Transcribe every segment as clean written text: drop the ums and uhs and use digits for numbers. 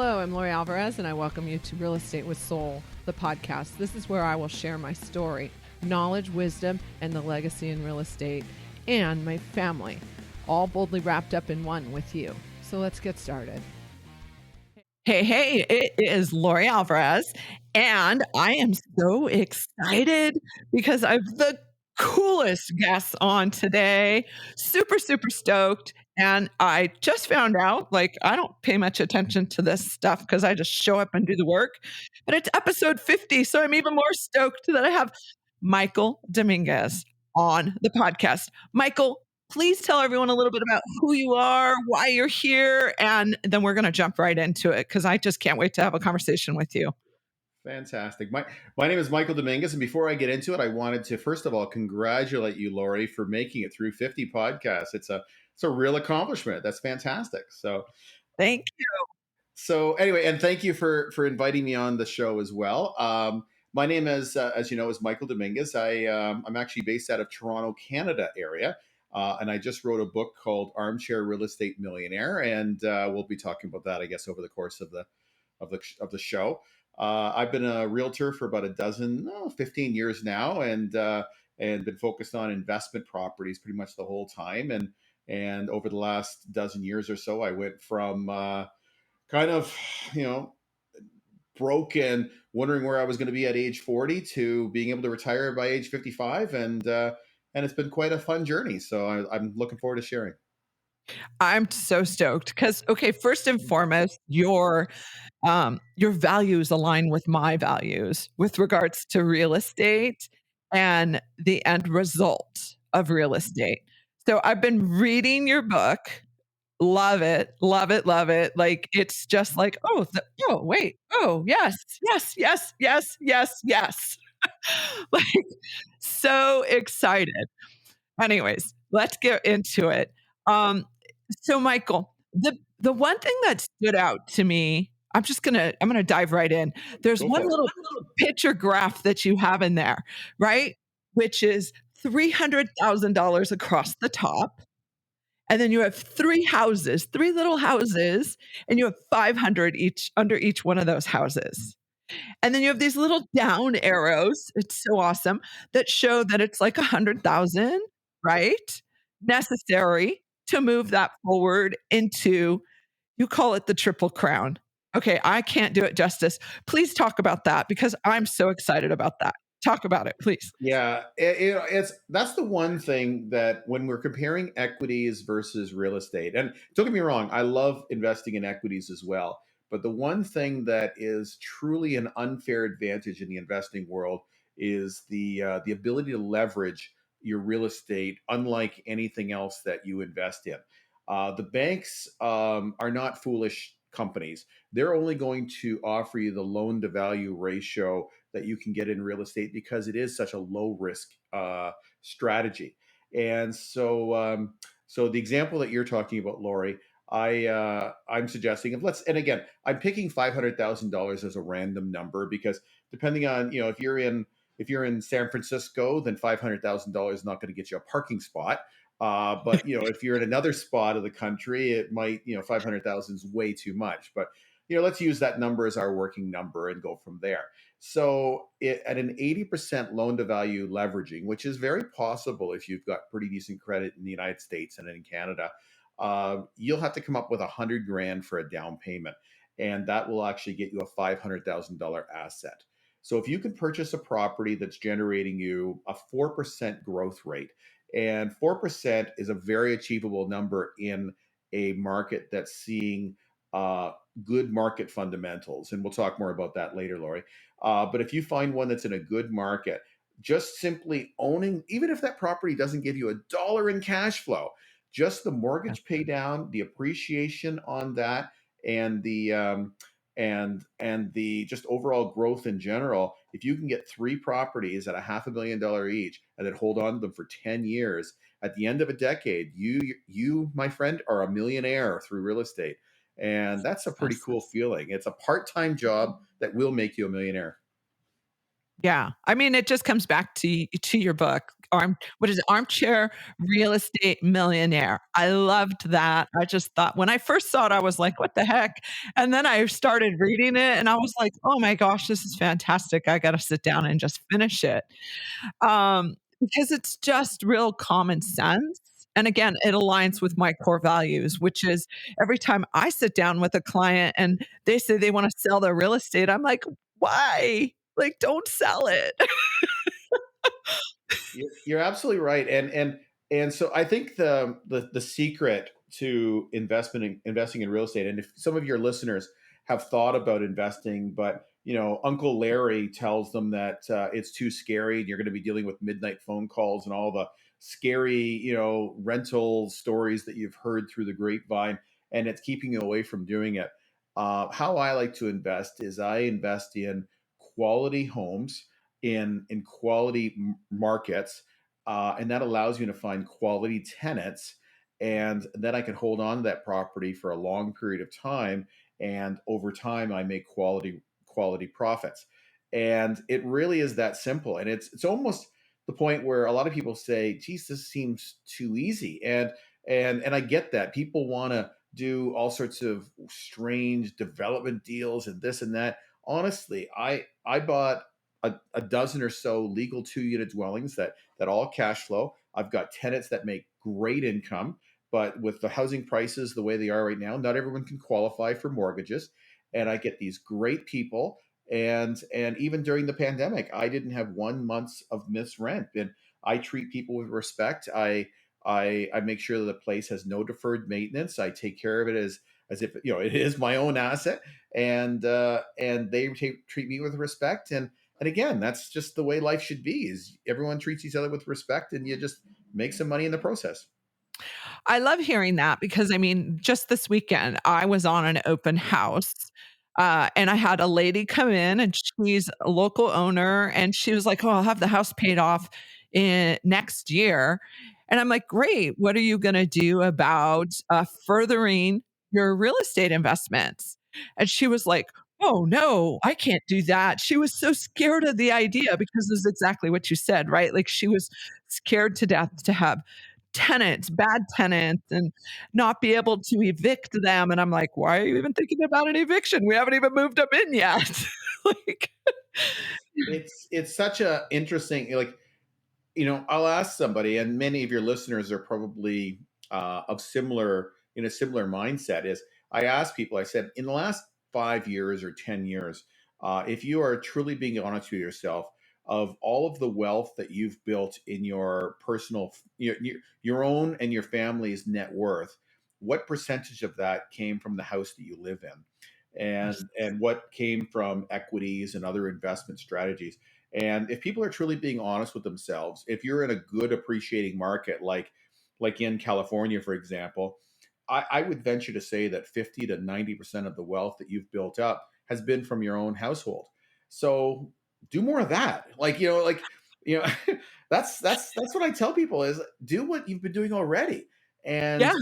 Hello, I'm Lori Alvarez, and I welcome you to Real Estate with Soul, the podcast. This is where I will share my story, knowledge, wisdom, and the legacy in real estate, and my family, all boldly wrapped up in one with you. So let's get started. Hey, it is Lori Alvarez, and I am so excited because I have the coolest guests on today. Super stoked. And I just found out, I don't pay much attention to this stuff because I just show up and do the work. But it's episode 50, so I'm even more stoked that I have Michael Dominguez on the podcast. Michael, please tell everyone a little bit about who you are, why you're here, and then we're going to jump right into it because I just can't wait to have a conversation with you. Fantastic. My name is Michael Dominguez, and before I get into it, I wanted to first of all congratulate you, Lori, for making it through 50 podcasts. It's a real accomplishment. That's fantastic. So thank you. So anyway, and thank you for inviting me on the show as well. My name is, as you know, is Michael Dominguez. I'm actually based out of Toronto, Canada area. And I just wrote a book called Armchair Real Estate Millionaire, and we'll be talking about that, I guess, over the course of the show. I've been a realtor for about 15 years now, and been focused on investment properties pretty much the whole time. And over the last dozen years or so, I went from kind of, broke and wondering where I was going to be at age 40 to being able to retire by age 55, and it's been quite a fun journey. So I'm looking forward to sharing. I'm so stoked because, okay, first and foremost, your values align with my values with regards to real estate and the end result of real estate. So I've been reading your book. Love it. Love it. Love it. Like, it's just like, wait. Oh, yes, yes, yes, yes, yes, yes. Like, so excited. Anyways, let's get into it. So Michael, the one thing that stood out to me, I'm gonna dive right in. There's one little picture graph that you have in there, right? Which is $300,000 across the top. And then you have three little houses, and you have 500 each under each one of those houses. And then you have these little down arrows. It's so awesome that show that it's like 100,000, right? Necessary to move that forward into, you call it the triple crown. Okay, I can't do it justice. Please talk about that because I'm so excited about that. Talk about it, please. Yeah, that's the one thing that when we're comparing equities versus real estate, and don't get me wrong, I love investing in equities as well. But the one thing that is truly an unfair advantage in the investing world is the ability to leverage your real estate, unlike anything else that you invest in. The banks are not foolish companies. They're only going to offer you the loan to value ratio that you can get in real estate because it is such a low risk strategy. And so the example that you're talking about, Lori, I'm suggesting and again, I'm picking $500,000 as a random number because depending on, if you're in San Francisco, then $500,000 is not going to get you a parking spot. But if you're in another spot of the country, it might, 500,000 is way too much. But let's use that number as our working number and go from there. So at an 80% loan to value leveraging, which is very possible if you've got pretty decent credit in the United States and in Canada, you'll have to come up with $100,000 for a down payment, and that will actually get you a $500,000 asset. So if you can purchase a property that's generating you a 4% growth rate, and 4% is a very achievable number in a market that's seeing good market fundamentals. And we'll talk more about that later, Lori. But if you find one that's in a good market, just simply owning, even if that property doesn't give you $1 in cash flow, just the mortgage pay down, the appreciation on that, and the just overall growth in general. If you can get 3 properties at $500,000 each and then hold on to them for 10 years, at the end of a decade, you, my friend, are a millionaire through real estate. And that's a pretty cool feeling. It's a part-time job that will make you a millionaire. Yeah. I mean, it just comes back to your book, what is it? Armchair Real Estate Millionaire. I loved that. I just thought when I first saw it, I was like, "What the heck?" And then I started reading it and I was like, "Oh my gosh, this is fantastic. I gotta sit down and just finish it." Because it's just real common sense. And again, it aligns with my core values, which is every time I sit down with a client and they say they want to sell their real estate, I'm like, why? Like, don't sell it. You're absolutely right, and so I think the secret to investing in real estate, and if some of your listeners have thought about investing, but Uncle Larry tells them that it's too scary, and you're going to be dealing with midnight phone calls and all the scary rental stories that you've heard through the grapevine, and it's keeping you away from doing it. How I like to invest is I invest in quality homes in quality markets, and that allows you to find quality tenants, and then I can hold on to that property for a long period of time, and over time I make quality profits, and it really is that simple, and it's almost the point where a lot of people say, geez, this seems too easy, and I get that people want to do all sorts of strange development deals and this and that. Honestly, I bought a dozen or so legal 2 unit dwellings that all cash flow. I've got tenants that make great income, but with the housing prices the way they are right now, not everyone can qualify for mortgages. And I get these great people. And even during the pandemic, I didn't have 1 month of missed rent. And I treat people with respect. I make sure that the place has no deferred maintenance. I take care of it as if it is my own asset, and they treat me with respect. And again, that's just the way life should be, is everyone treats each other with respect, and you just make some money in the process. I love hearing that because I mean, just this weekend, I was on an open house. And I had a lady come in and she's a local owner and she was like, "Oh, I'll have the house paid off in next year." And I'm like, "Great. What are you going to do about furthering your real estate investments?" And she was like, "Oh, no, I can't do that." She was so scared of the idea because it's exactly what you said, right? Like she was scared to death to have tenants, bad tenants, and not be able to evict them, and I'm like, "Why are you even thinking about an eviction? We haven't even moved them in yet." Like It's such a interesting, like, I'll ask somebody, and many of your listeners are probably of similar in a similar mindset. Is I ask people, I said, in the last 5 years or 10 years, if you are truly being honest with yourself, of all of the wealth that you've built in your personal, your own and your family's net worth, what percentage of that came from the house that you live in, and what came from equities and other investment strategies? And if people are truly being honest with themselves, if you're in a good appreciating market like in California, for example, I would venture to say that 50 to 90% of the wealth that you've built up has been from your own household. So do more of that. You know, that's what I tell people, is do what you've been doing already. yeah,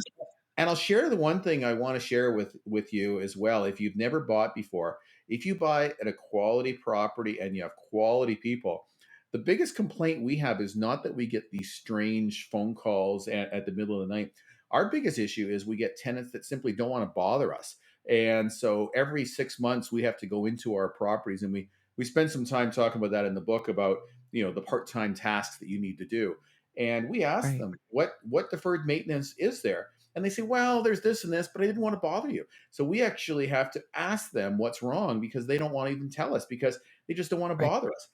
And I'll share the one thing I want to share with you as well. If you've never bought before, if you buy at a quality property and you have quality people, the biggest complaint we have is not that we get these strange phone calls at the middle of the night. Our biggest issue is we get tenants that simply don't want to bother us. And so every 6 months we have to go into our properties, and we spend some time talking about that in the book, about the part-time tasks that you need to do. And we ask right. them, what deferred maintenance is there? And they say, well, there's this and this, but I didn't want to bother you. So we actually have to ask them what's wrong, because they don't want to even tell us, because they just don't want to Right. bother us.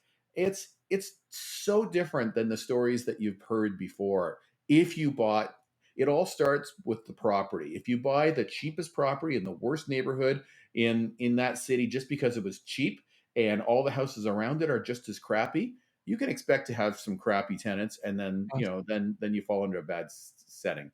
It's so different than the stories that you've heard before. If you bought, it all starts with the property. If you buy the cheapest property in the worst neighborhood in that city just because it was cheap, and all the houses around it are just as crappy, you can expect to have some crappy tenants, and then Yes. then you fall into a bad setting.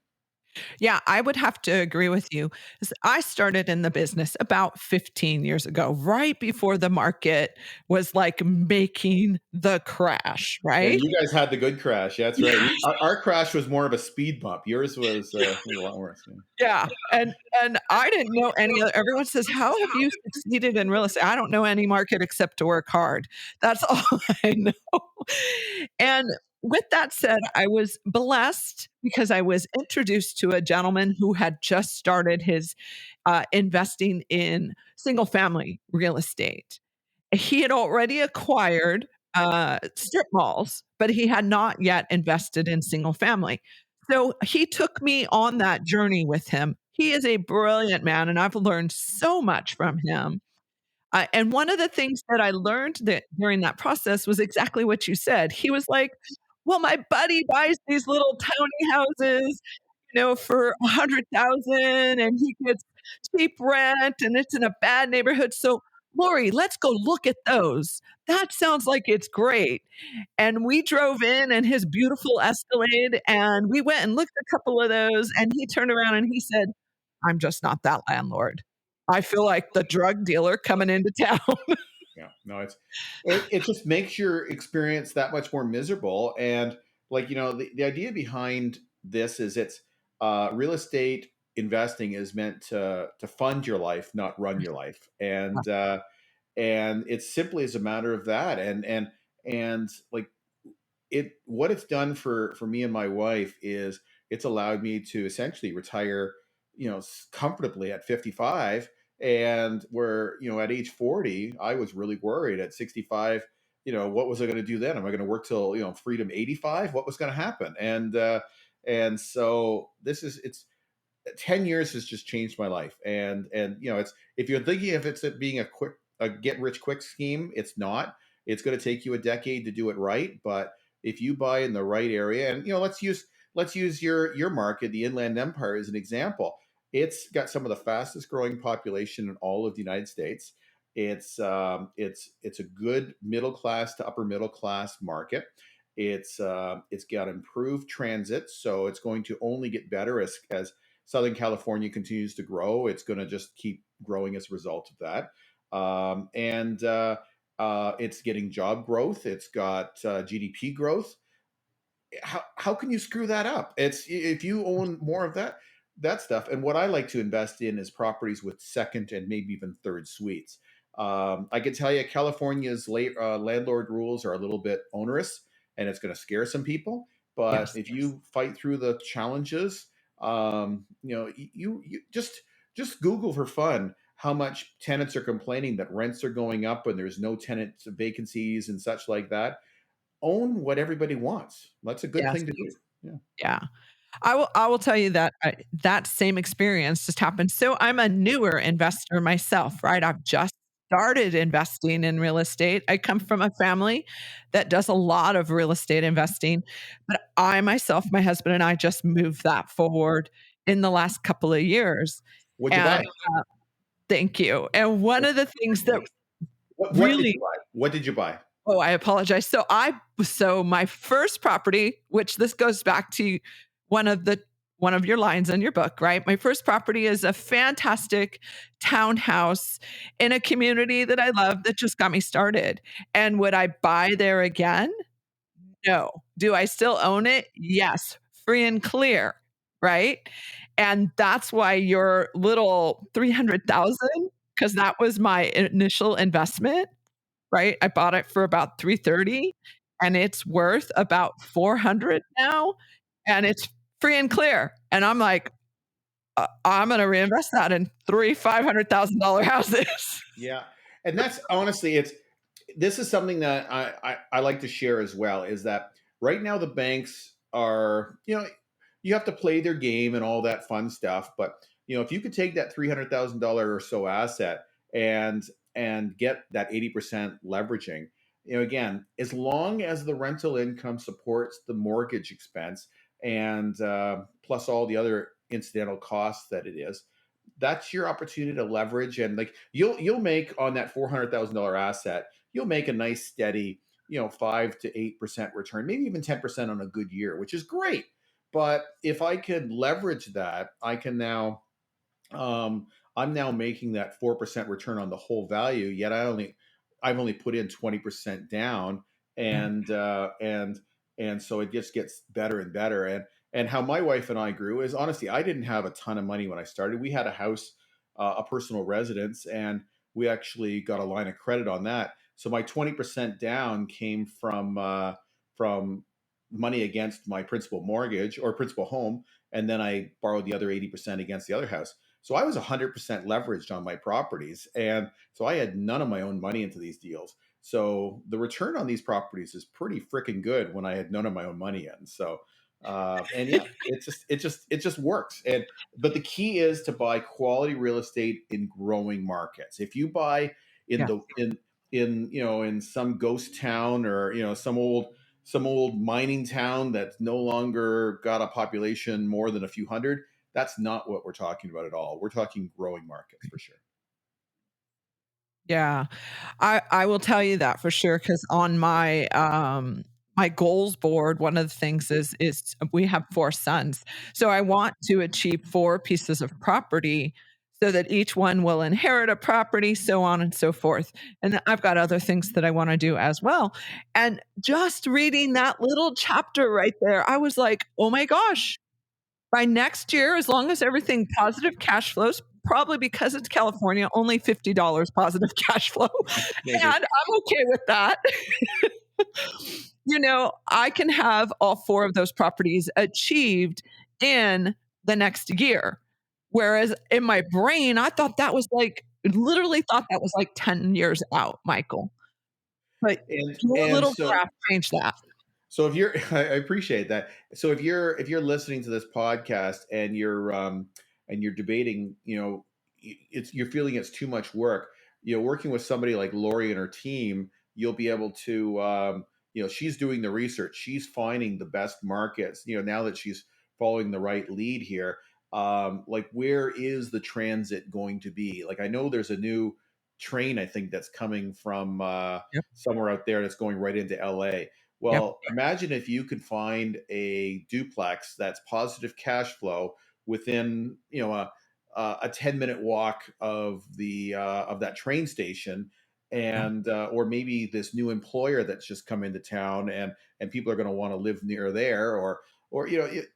Yeah, I would have to agree with you. 'Cause I started in the business about 15 years ago, right before the market was like making the crash, Yeah, right? you guys had the good crash. That's right. Our crash was more of a speed bump. Yours was a lot worse. Yeah. Yeah, and I didn't know any other everyone says, "How have you succeeded in real estate?" I don't know any market except to work hard. That's all I know. And with that said, I was blessed because I was introduced to a gentleman who had just started his, investing in single family real estate. He had already acquired, strip malls, but he had not yet invested in single family. So he took me on that journey with him. He is a brilliant man, and I've learned so much from him. And one of the things that I learned that during that process was exactly what you said. He was like, "Well, my buddy buys these little tiny houses, for 100,000 and he gets cheap rent and it's in a bad neighborhood. So, Lori, let's go look at those. That sounds like it's great." And we drove in his beautiful Escalade and we went and looked at a couple of those and he turned around and he said, "I'm just not that landlord. I feel like the drug dealer coming into town." Yeah, no, it just makes your experience that much more miserable. And like the idea behind this is it's real estate investing is meant to fund your life, not run your life. And it simply is a matter of that. And like what it's done for me and my wife is it's allowed me to essentially retire comfortably at 55. And where at age 40 I was really worried at 65. What was I going to do then? Am I going to work till freedom 85? What was going to happen? And so this is it's 10 years has just changed my life. And it's, if you're thinking of it's being a get rich quick scheme, it's not. It's going to take you a decade to do it right. But if you buy in the right area, and let's use your market, the Inland Empire, as an example. It's got some of the fastest growing population in all of the United States. It's a good middle class to upper middle class market. It's got improved transit, so it's going to only get better as Southern California continues to grow. It's going to just keep growing as a result of that. And it's getting job growth. It's got GDP growth. How can you screw that up? It's if you own more of that stuff. And what I like to invest in is properties with second and maybe even third suites. I can tell you, California's landlord rules are a little bit onerous, and it's going to scare some people. But Yes. if you fight through the challenges, you just Google for fun how much tenants are complaining that rents are going up and there's no tenant vacancies and such like that. Own what everybody wants. That's a good Yes. thing to do. Yeah. Yeah. I will tell you that that same experience just happened. So I'm a newer investor myself, right? I've just started investing in real estate. I come from a family that does a lot of real estate investing, but I myself, my husband and I just moved that forward in the last couple of years. What'd you buy? And thank you. And one of the things that What did you really buy? What did you buy? Oh, I apologize. So my first property, which this goes back to one of the one of your lines in your book, right? My first property is a fantastic townhouse in a community that I love that just got me started. And would I buy there again? No. Do I still own it? Yes, free and clear, right? And that's why your little 300,000, because that was my initial investment, right? I bought it for about 330 and it's worth about 400 now and it's free and clear. And I'm like, I'm going to reinvest that in three $500,000 houses." Yeah. And that's honestly, this is something that I like to share as well, is that right now the banks are, you have to play their game and all that fun stuff. But, if you could take that $300,000 or so asset and get that 80% leveraging, again, as long as the rental income supports the mortgage expense and plus all the other incidental costs that it is, that's your opportunity to leverage. And like you'll make on that $400,000 asset, you'll make a nice steady 5 to 8% return, maybe even 10% on a good year, which is great. But if I could leverage that, I can now, I'm now making that 4% return on the whole value. Yet I've only put in 20% down, Yeah. and so it just gets better and better. And how my wife and I grew is, honestly, I didn't have a ton of money when I started. We had a house, a personal residence, and we actually got a line of credit on that. So my 20% down came from money against my principal mortgage or principal home, and then I borrowed the other 80% against the other house. So I was 100% leveraged on my properties. And so I had none of my own money into these deals. So the return on these properties is pretty freaking good when I had none of my own money in. So, and yeah, it just works. But the key is to buy quality real estate in growing markets. If you buy in Yeah. the, in some ghost town, or, some old mining town that's no longer got a population more than a few hundred, that's not what we're talking about at all. We're talking growing markets for sure. Yeah. I will tell you that for sure, because on my, my goals board, one of the things is we have 4 sons. So I want to achieve 4 pieces of property so that each one will inherit a property, so on and so forth. And I've got other things that I wanna do as well. And just reading that little chapter right there, I was like, "Oh my gosh, by next year, as long as everything positive cash flows, probably because it's California, only $50 positive cash flow, and Maybe. I'm okay with that." I can have all 4 of those properties achieved in the next year. Whereas in my brain, I thought that was like literally thought that was like 10 years out, Michael. But And your and little so graph changed that. so if you're I appreciate that. So if you're listening to this podcast, and you're debating, you're feeling it's too much work, working with somebody like Lori and her team, you'll be able to, she's doing the research, she's finding the best markets, now that she's following the right lead here. Like, where is the transit going to be? Like, I know there's a new train, I think, that's coming from Yep, somewhere out there that's going right into LA. yep. Well, imagine if you could find a duplex that's positive cash flow within, a 10-minute walk of that train station, Yeah. and or maybe this new employer that's just come into town, and people are going to want to live near there, or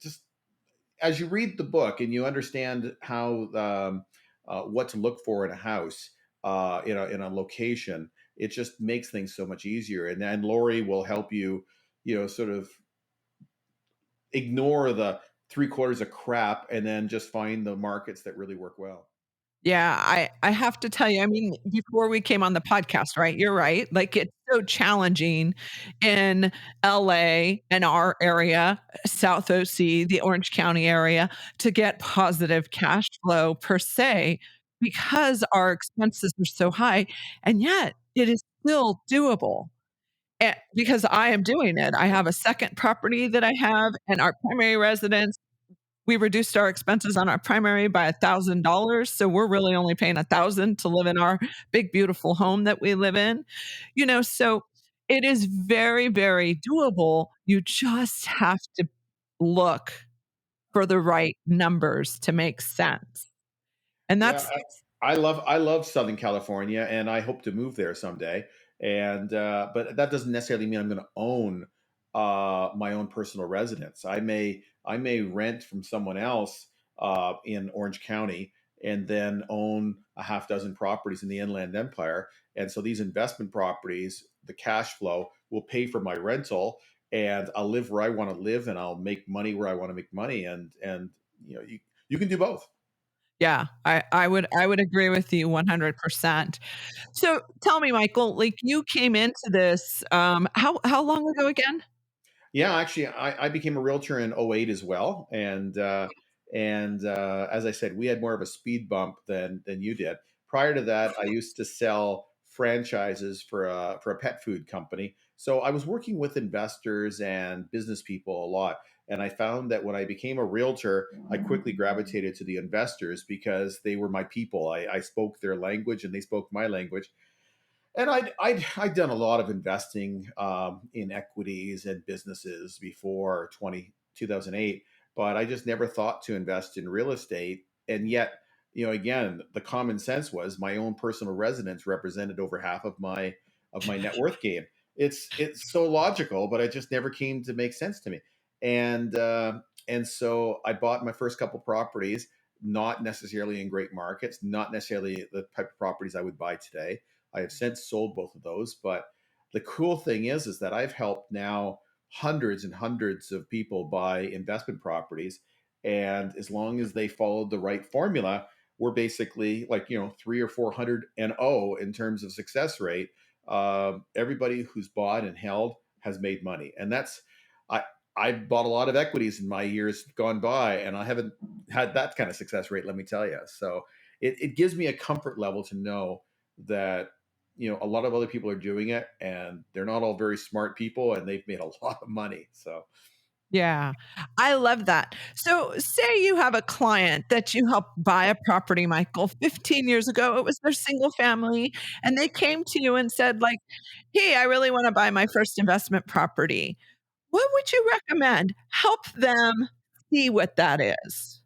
just as you read the book and you understand how, what to look for in a house, in a location, it just makes things so much easier. And then Lori will help you, sort of ignore the three-quarters of crap, and then just find the markets that really work well. Yeah, I have to tell you, I mean, before we came on the podcast, right? You're right. Like, it's so challenging in LA and our area, South OC, the Orange County area, to get positive cash flow per se, because our expenses are so high, and yet it is still doable. Because I am doing it. I have a second property that I have, and our primary residence, we reduced our expenses on our primary by $1,000, so we're really only paying 1,000 to live in our big, beautiful home that we live in. So it is very, very doable. You just have to look for the right numbers to make sense. And Yeah, that's I love Southern California, and I hope to move there someday. And but that doesn't necessarily mean I'm going to own my own personal residence. I may rent from someone else in Orange County, and then own a half dozen properties in the Inland Empire. And so these investment properties, the cash flow will pay for my rental, and I'll live where I want to live, and I'll make money where I want to make money. And you can do both. yeah, I would agree with you 100%. So tell me, Michael, like, you came into this, how long ago again? Yeah, actually, I became a realtor in '08 as well, and as I said, we had more of a speed bump than you did. Prior to that, I used to sell franchises for a pet food company. So I was working with investors and business people a lot, and I found that when I became a realtor, I quickly gravitated to the investors because they were my people. I spoke their language, and they spoke my language, and I'd done a lot of investing in equities and businesses before 2008. but I just never thought to invest in real estate. And yet, again, the common sense was my own personal residence represented over half of my net worth gain. It's so logical, but it just never came to make sense to me. And so I bought my first couple properties, not necessarily in great markets, not necessarily the type of properties I would buy today. I have since sold both of those, but the cool thing is that I've helped now hundreds and hundreds of people buy investment properties, and as long as they followed the right formula, we're basically like 3 or 400 and in terms of success rate. Everybody who's bought and held has made money, and that's I. I bought a lot of equities in my years gone by, and I haven't had that kind of success rate, let me tell you. So it gives me a comfort level to know that a lot of other people are doing it, and they're not all very smart people, and they've made a lot of money. So Yeah, I love that. So, say you have a client that you helped buy a property, Michael, 15 years ago. It was their single family, and they came to you and said, like, "Hey, I really want to buy my first investment property." What would you recommend? Help them see what that is.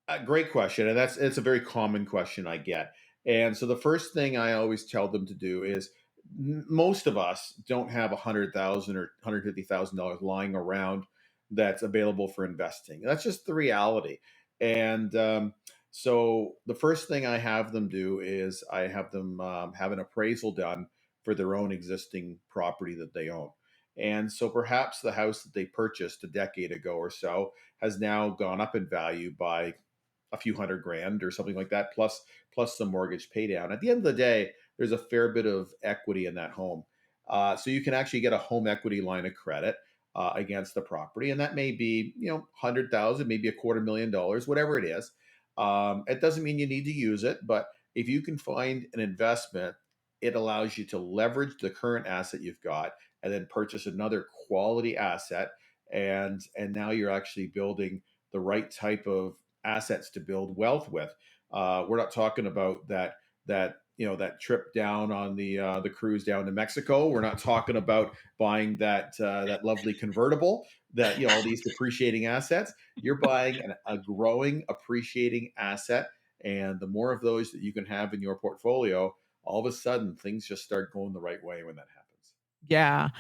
a great question, and it's a very common question I get. And so the first thing I always tell them to do is, most of us don't have 100,000 or $150,000 lying around that's available for investing. That's just the reality. And so the first thing I have them do is I have them have an appraisal done for their own existing property that they own. And so perhaps the house that they purchased a decade ago or so has now gone up in value by a few hundred grand or something like that, plus some mortgage pay down. At the end of the day, there's a fair bit of equity in that home. So you can actually get a home equity line of credit against the property, and that may be 100,000, maybe $250,000, whatever it is. It doesn't mean you need to use it, but if you can find an investment, it allows you to leverage the current asset you've got and then purchase another quality asset, and now you're actually building the right type of assets to build wealth with. We're not talking about that trip down on the cruise down to Mexico. We're not talking about buying that lovely convertible, that all these depreciating assets. You're buying a growing, appreciating asset, and the more of those that you can have in your portfolio, all of a sudden things just start going the right way when that happens. Yeah.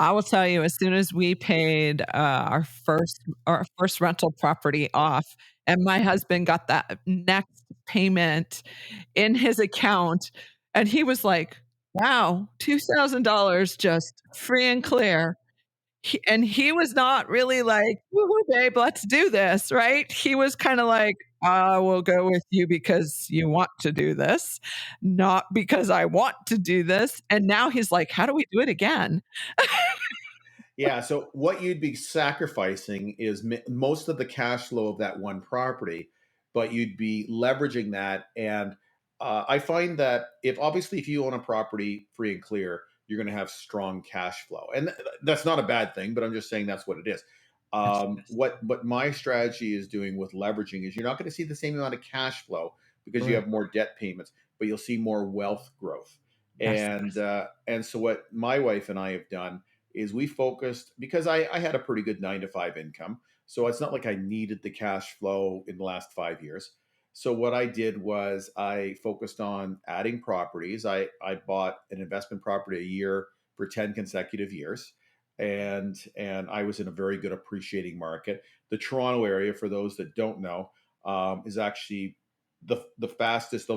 I will tell you, as soon as we paid, our first rental property off, and my husband got that next payment in his account, and he was like, "Wow, $2,000 just free and clear." He was not really like, "Woo-hoo, babe, let's do this," right? He was kinda like, "I will go with you because you want to do this, not because I want to do this." And now he's like, "How do we do it again?" Yeah. So what you'd be sacrificing is most of the cash flow of that one property, but you'd be leveraging that. And I find that if you own a property free and clear, you're going to have strong cash flow, and that's not a bad thing. But I'm just saying that's what it is. Yes, What my strategy is doing with leveraging is you're not going to see the same amount of cash flow because you correct. have more debt payments, but you'll see more wealth growth. Yes. And so what my wife and I have done is we focused because I had a pretty good 9 to 5 income. So it's not like I needed the cash flow in the last 5 years. So what I did was I focused on adding properties. I bought an investment property a year for 10 consecutive years. And I was in a very good appreciating market. The Toronto area, for those that don't know, is actually the fastest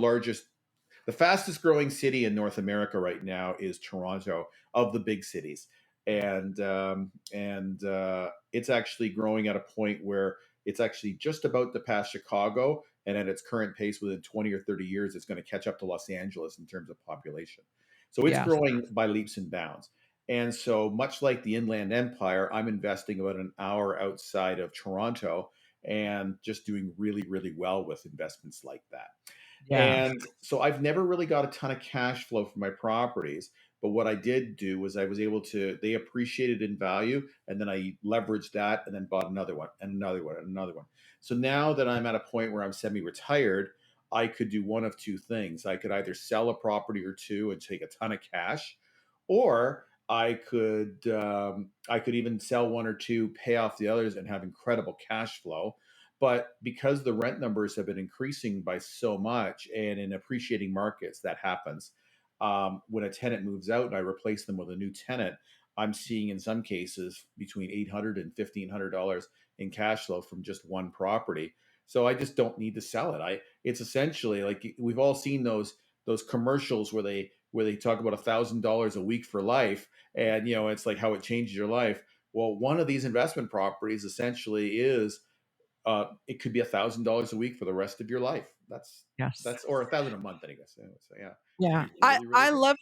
growing city in North America right now is Toronto, of the big cities, and it's actually growing at a point where it's actually just about to pass Chicago, and at its current pace, within 20 or 30 years, it's going to catch up to Los Angeles in terms of population. So it's Yes. growing by leaps and bounds. And so, much like the Inland Empire, I'm investing about an hour outside of Toronto and just doing really, really well with investments like that. Yeah. And so I've never really got a ton of cash flow from my properties. But what I did do was I was able to, they appreciated in value. And then I leveraged that and then bought another one and another one and another one. So now that I'm at a point where I'm semi retired, I could do one of two things. I could either sell a property or two and take a ton of cash, or I could even sell one or two, pay off the others, and have incredible cash flow. But because the rent numbers have been increasing by so much, and in appreciating markets, that happens. When a tenant moves out and I replace them with a new tenant, I'm seeing in some cases between $800 and $1,500 in cash flow from just one property. So I just don't need to sell it. It's essentially like we've all seen those commercials where they talk about $1,000 a week for life, and it's like how it changes your life. Well, one of these investment properties essentially is it could be $1,000 a week for the rest of your life. Yes. That's or 1,000 a month, I guess. So yeah, Yeah. really, really good.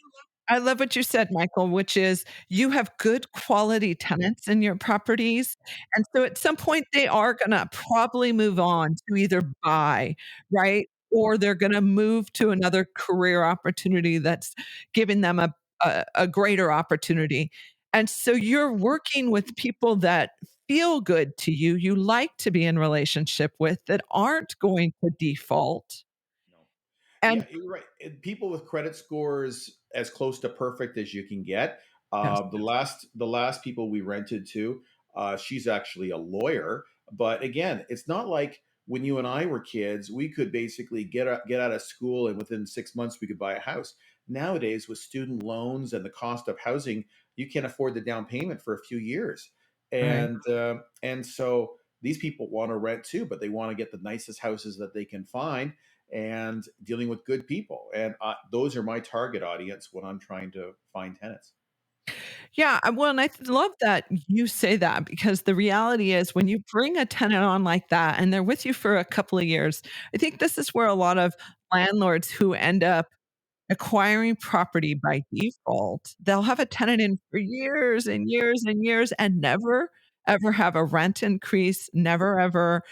I love what you said, Michael, which is you have good quality tenants in your properties. And so at some point, they are going to probably move on to either buy, right? Or they're going to move to another career opportunity that's giving them a greater opportunity. And so you're working with people that feel good to you, you like to be in relationship with, that aren't going to default. No. Yeah, And you're right. And people with credit scores as close to perfect as you can get. yes, The last people we rented to, she's actually a lawyer. But again, it's not like when you and I were kids, we could basically get out of school and within 6 months we could buy a house. Nowadays, with student loans and the cost of housing, you can't afford the down payment for a few years, right. and so these people want to rent too, but they want to get the nicest houses that they can find and dealing with good people. And those are my target audience when I'm trying to find tenants. Yeah, well, and love that you say that because the reality is when you bring a tenant on like that and they're with you for a couple of years, I think this is where a lot of landlords who end up acquiring property by default, they'll have a tenant in for years and years and years and never, ever have a rent increase, never ever,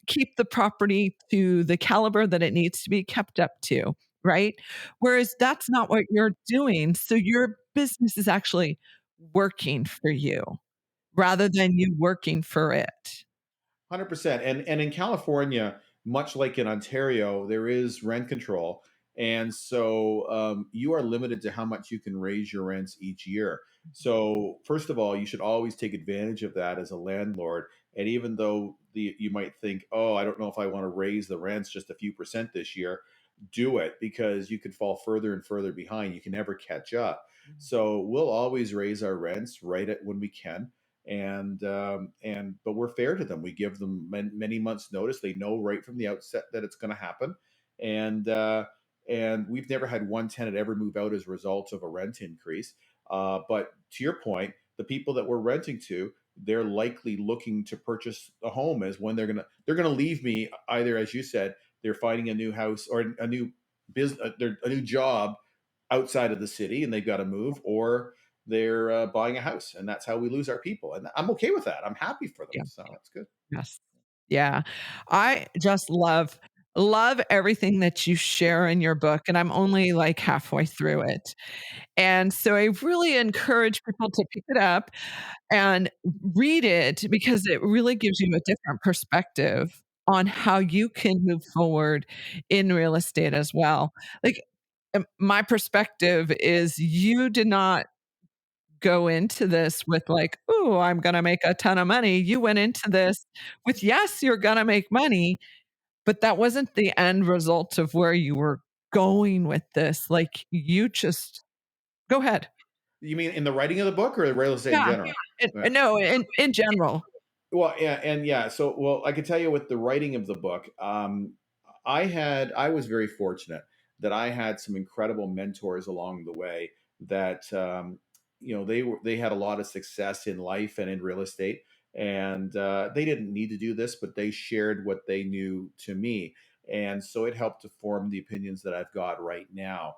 keep the property to the caliber that it needs to be kept up to, right? Whereas that's not what you're doing, so your business is actually working for you rather than you working for it. 100%. And in California, much like in Ontario, there is rent control, and so you are limited to how much you can raise your rents each year. So first of all, you should always take advantage of that as a landlord. And even though you might think, oh, I don't know if I want to raise the rents just a few percent this year, do it because you could fall further and further behind. You can never catch up. So we'll always raise our rents right at when we can, and but we're fair to them. We give them many months notice. They know right from the outset that it's going to happen, and and we've never had one tenant ever move out as a result of a rent increase. But to your point, the people that we're renting to, they're likely looking to purchase a home as when they're gonna leave me, either as you said, they're finding a new house or a new business, a new job outside of the city and they've got to move, or they're buying a house, and that's how we lose our people. And I'm okay with that. I'm happy for them, Yeah. so that's good. Yes. Yeah. I just love everything that you share in your book, and I'm only, like, halfway through it. And so I really encourage people to pick it up and read it because it really gives you a different perspective on how you can move forward in real estate as well. Like, my perspective is you did not go into this with like, "Ooh, I'm gonna make a ton of money." You went into this with, yes, you're gonna make money, but that wasn't the end result of where you were going with this. Like, you just go ahead. You mean in the writing of the book or the real estate in Yeah. general? Yeah. No, in general. Well, yeah, and yeah. So, well, I can tell you with the writing of the book, I was very fortunate that I had some incredible mentors along the way that they had a lot of success in life and in real estate, and they didn't need to do this, but they shared what they knew to me, and so it helped to form the opinions that I've got right now.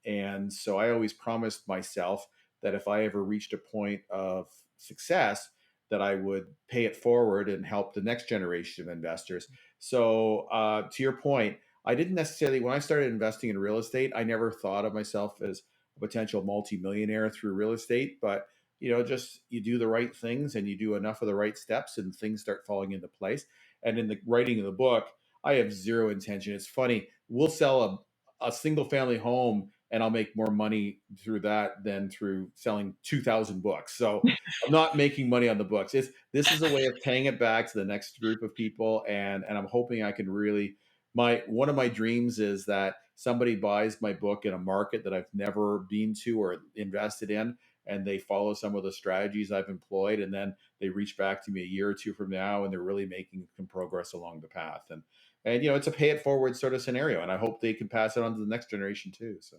And so I always promised myself that if I ever reached a point of success, that I would pay it forward and help the next generation of investors. So, to your point, I didn't necessarily, when I started investing in real estate, I never thought of myself as a potential multimillionaire through real estate. But, just you do the right things and you do enough of the right steps and things start falling into place. And in the writing of the book, I have zero intention. It's funny, we'll sell a single family home and I'll make more money through that than through selling 2,000 books. So I'm not making money on the books. This is a way of paying it back to the next group of people, and I'm hoping I can really, my one of my dreams is that somebody buys my book in a market that I've never been to or invested in, and they follow some of the strategies I've employed, and then they reach back to me a year or two from now, and they're really making some progress along the path. And it's a pay it forward sort of scenario, and I hope they can pass it on to the next generation too. So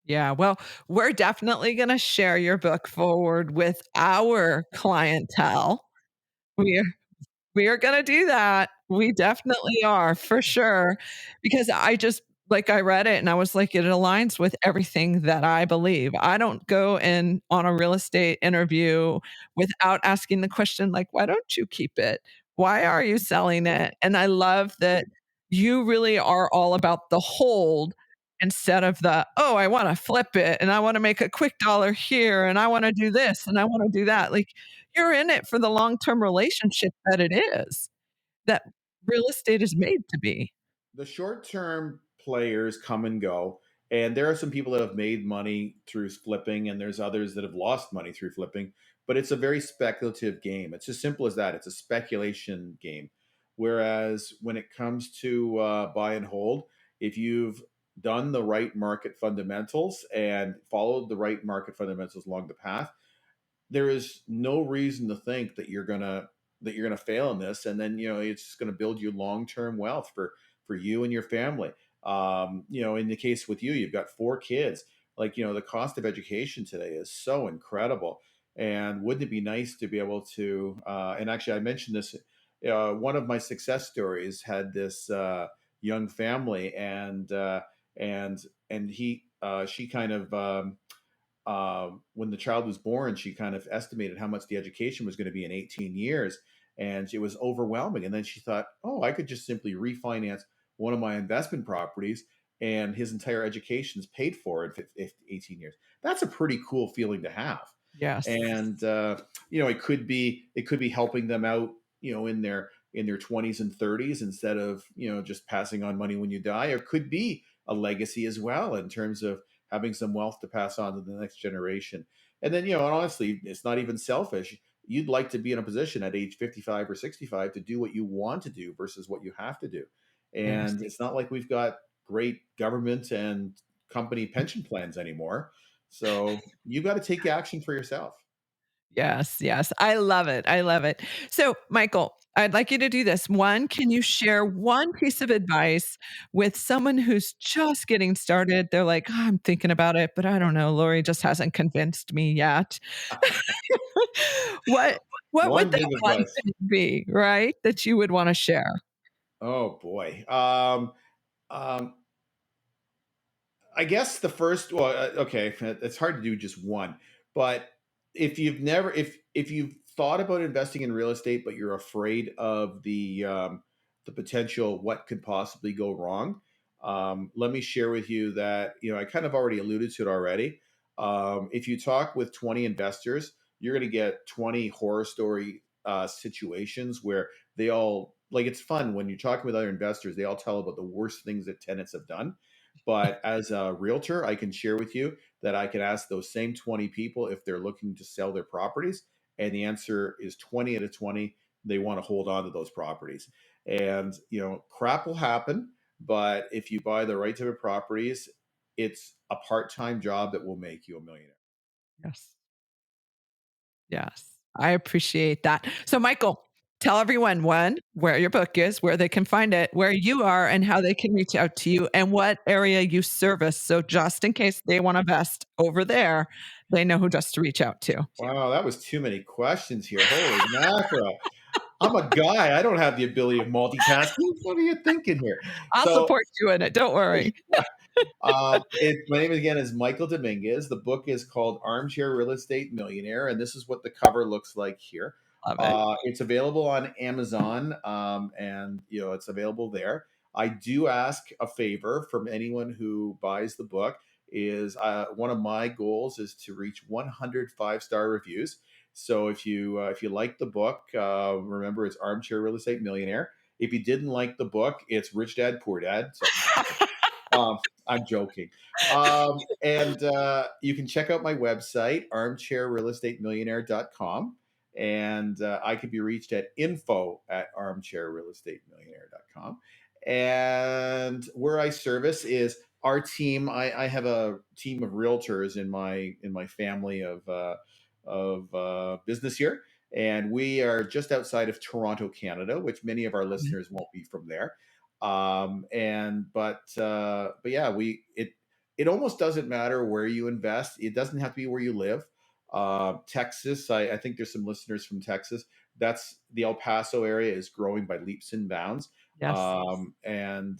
Yeah, well, we're definitely gonna share your book forward with our clientele. We We are gonna do that. We definitely are, for sure, because I just like, I read it and I was like, it aligns with everything that I believe. I don't go in on a real estate interview without asking the question, like, "Why don't you keep it? Why are you selling it?" And I love that you really are all about the hold instead of the, "Oh, I wanna flip it, and I wanna make a quick dollar here, and I wanna do this, and I wanna do that." Like, you're in it for the long-term relationship that it is, that real estate is made to be. the short term players come and go. And there are some people that have made money through flipping, and there's others that have lost money through flipping. But it's a very speculative game. It's as simple as that. It's a speculation game. Whereas when it comes to buy and hold, if you've done the right market fundamentals and followed the right market fundamentals along the path, there is no reason to think that you're gonna fail in this, and then it's just gonna build you long term wealth for you and your family. In the case with you, you've got 4 kids. Like the cost of education today is so incredible, and wouldn't it be nice to be able to? And actually, I mentioned this. One of my success stories had this young family, and she kind of. When the child was born, she kind of estimated how much the education was going to be in 18 years. And it was overwhelming. And then she thought, oh, I could just simply refinance one of my investment properties, and his entire education is paid for in 18 years. That's a pretty cool feeling to have. Yes. And it could be helping them out, in their 20s and 30s, instead of just passing on money when you die. Or it could be a legacy as well, in terms of having some wealth to pass on to the next generation. And then, and honestly, it's not even selfish. You'd like to be in a position at age 55 or 65 to do what you want to do versus what you have to do. Yes. And it's not like we've got great government and company pension plans anymore. So you've got to take action for yourself. Yes, yes. I love it, I love it. So, Michael, I'd like you to do this. 1, can you share one piece of advice with someone who's just getting started? They're like, "Oh, I'm thinking about it, but I don't know, Lori just hasn't convinced me yet." What what would One that big one advice. thing be, right, that you would wanna share? Oh boy. Um, I guess the first, well, okay, it's hard to do just one, but if you've thought about investing in real estate, but you're afraid of the potential what could possibly go wrong, let me share with you that I kind of already alluded to it already. If you talk with 20 investors, you're going to get 20 horror story situations where they all, like, it's fun when you're talking with other investors. They all tell about the worst things that tenants have done, but as a realtor, I can share with you that I can ask those same 20 people if they're looking to sell their properties. And the answer is 20 out of 20, they want to hold on to those properties. And, crap will happen. But if you buy the right type of properties, it's a part time job that will make you a millionaire. Yes. Yes, I appreciate that. So, Michael, tell everyone, 1, where your book is, where they can find it, where you are, and how they can reach out to you, and what area you service. So just in case they wanna vest over there, they know who just to reach out to. Wow, that was too many questions here. Holy mackerel. I'm a guy. I don't have the ability of multitasking. What are you thinking here? I'll So, support you in it, don't worry. my name again is Michael Dominguez. The book is called Armchair Real Estate Millionaire, and this is what the cover looks like here. Love it. It's available on Amazon, and it's available there. I do ask a favor from anyone who buys the book. Is one of my goals is to reach 100 5-star reviews. So if you like the book, remember it's Armchair Real Estate Millionaire. If you didn't like the book, it's Rich Dad Poor Dad. So I'm joking. And you can check out my website, armchairrealestatemillionaire.com. And I can be reached at info@armchairrealestatemillionaire.com. And where I service is our team. I have a team of realtors in my family of business here, and we are just outside of Toronto, Canada, which many of our listeners won't be from there. But yeah, it almost doesn't matter where you invest. It doesn't have to be where you live. Texas, I think there's some listeners from Texas. That's the El Paso area is growing by leaps and bounds. Yes. And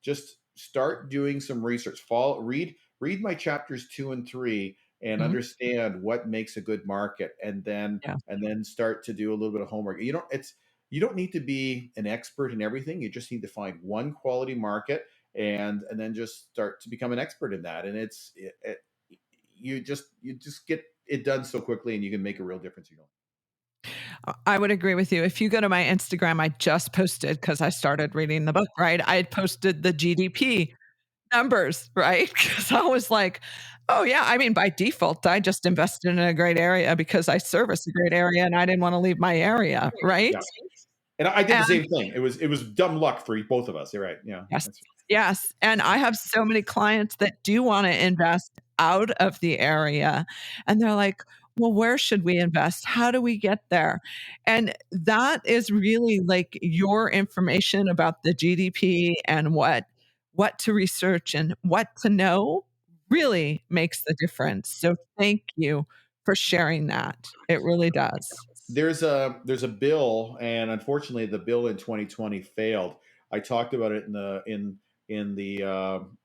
Just start doing some research. Read my chapters 2 and 3 and Mhm. understand what makes a good market, Yeah. and then start to do a little bit of homework. You don't need to be an expert in everything. You just need to find one quality market, and then just start to become an expert in that. And you just get it done so quickly, and you can make a real difference. I would agree with you. If you go to my Instagram, I just posted because I started reading the book, right? I had posted the GDP numbers, right? Because I was like, oh, yeah. I mean, by default, I just invested in a great area because I service a great area and I didn't want to leave my area, right? Yeah. And I did the And same thing. It was dumb luck for both of us. You're right. Yeah. yes, yes. And I have so many clients that do want to invest out of the area. And they're like, well, where should we invest? How do we get there? And that is really like your information about the GDP and what to research and what to know really makes the difference. So thank you for sharing that. It really does. There's a bill, and unfortunately, the bill in 2020 failed. I talked about it in the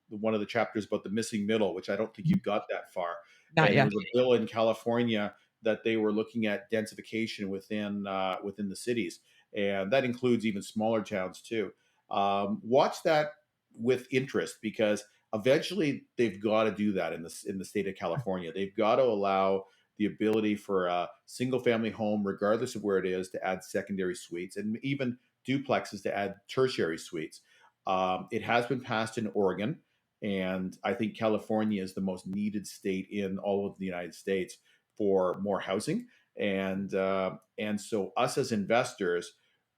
one of the chapters about the missing middle, which I don't think you got that far. Not And there yet. was a bill in California that they were looking at densification within the cities, and that includes even smaller towns too. Watch that with interest, because eventually they've got to do that in the state of California. They've got to allow the ability for a single family home, regardless of where it is, to add secondary suites, and even duplexes to add tertiary suites. It has been passed in Oregon, and I think California is the most needed state in all of the United States for more housing. And so us as investors,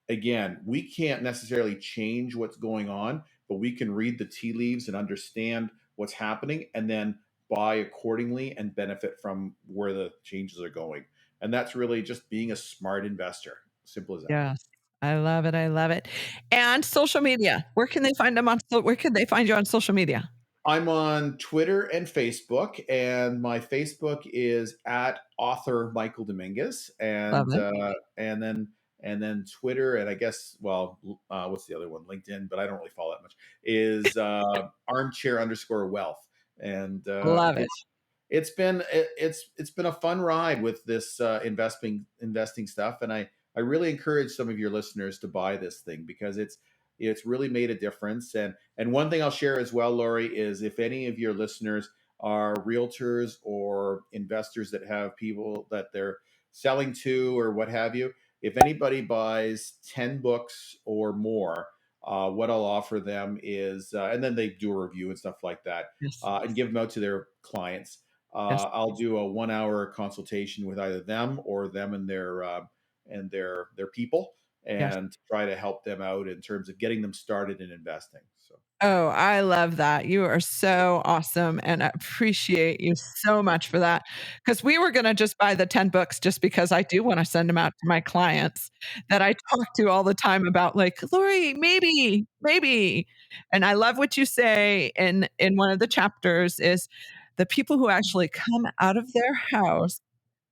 again, we can't necessarily change what's going on, but we can read the tea leaves and understand what's happening, and then buy accordingly and benefit from where the changes are going. And that's really just being a smart investor. Simple as that. Yes. I love it, I love it. And social media, where can they find you on social media? I'm on Twitter and Facebook, and my Facebook is at author Michael Dominguez, Love it. and then Twitter, and I guess, well, what's the other one? LinkedIn, but I don't really follow that much. Is armchair_wealth, and Love it. it's been a fun ride with this investing stuff, and I really encourage some of your listeners to buy this thing, because it's really made a difference. And one thing I'll share as well, Lori, is if any of your listeners are realtors or investors that have people that they're selling to or what have you, if anybody buys 10 books or more, what I'll offer them is, and then they do a review and stuff like that, Yes. and give them out to their clients. Yes. I'll do a 1 hour consultation with either them or them and their people, Yes. and try to help them out in terms of getting them started in investing. So Oh, I love that. You are so awesome, and I appreciate you so much for that. Because we were gonna just buy the 10 books just because I do wanna send them out to my clients that I talk to all the time about, like, "Lori, maybe, maybe." And I love what you say in one of the chapters is the people who actually come out of their house,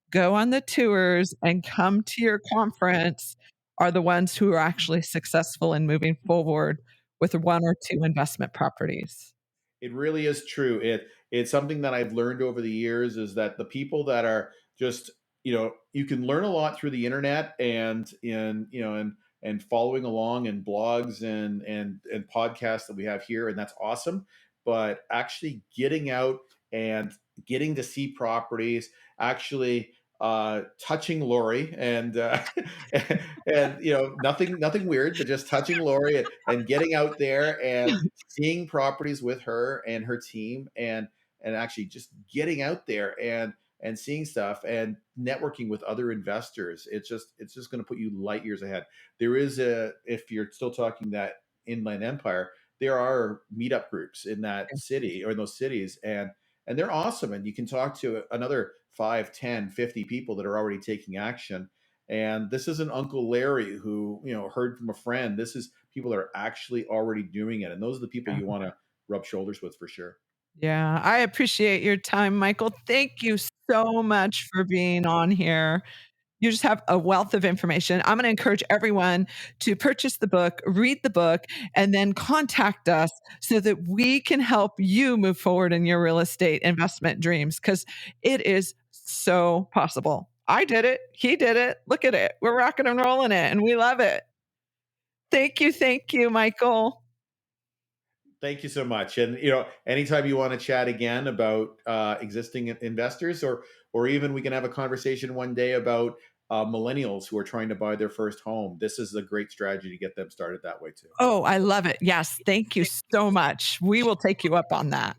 go on the tours, and come to your conference are the ones who are actually successful in moving forward with 1 or 2 investment properties. it really is true. It's something that I've learned over the years, is that the people that are just, you can learn a lot through the internet, and following along, and blogs and podcasts that we have here, and that's awesome. But actually getting out and getting to see properties, actually touching Lori and nothing weird, but just touching Lori and getting out there and seeing properties with her and her team and actually just getting out there and seeing stuff and networking with other investors. It's just going to put you light years ahead. There is a if you're still talking that Inland Empire, there are meetup groups in that city or in those cities, and they're awesome. And you can talk to another 5, 10, 50 people that are already taking action. And this isn't Uncle Larry who, heard from a friend. This is people that are actually already doing it. And those are the people Yeah. you want to rub shoulders with for sure. Yeah, I appreciate your time, Michael. Thank you so much for being on here. You just have a wealth of information. I'm gonna encourage everyone to purchase the book, read the book, and then contact us so that we can help you move forward in your real estate investment dreams, because it is so possible. I did it. He did it. Look at it. We're rocking and rolling it, and we love it. Thank you, Michael. Thank you so much. And anytime you want to chat again about existing investors, or even we can have a conversation one day about millennials who are trying to buy their first home. This is a great strategy to get them started that way too. Oh, I love it. Yes, thank you so much. We will take you up on that.